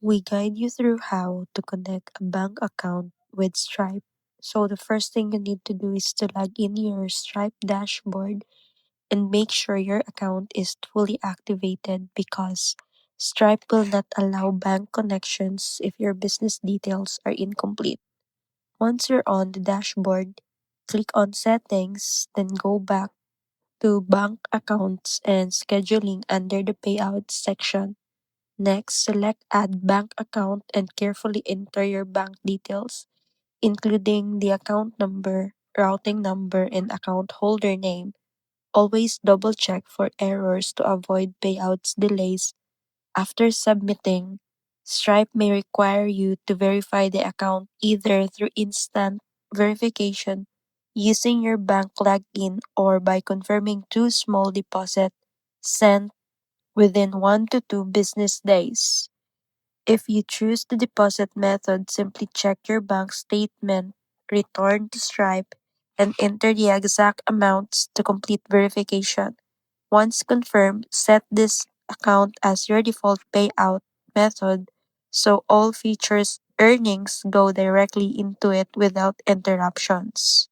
We guide you through how to connect a bank account with Stripe. So, the first thing you need to do is to log in your Stripe dashboard and make sure your account is fully activated because Stripe will not allow bank connections if your business details are incomplete. Once you're on the dashboard, click on Settings, then go back to Bank Accounts and Scheduling under the Payouts section. Next, select Add Bank Account and carefully enter your bank details, including the account number, routing number, and account holder name. Always double check for errors to avoid payouts delays. After submitting, Stripe may require you to verify the account either through instant verification using your bank login or by confirming two small deposit sent within 1 to 2 business days. If you choose the deposit method, simply check your bank statement, return to Stripe, and enter the exact amounts to complete verification. Once confirmed, set this account as your default payout method so all features earnings go directly into it without interruptions.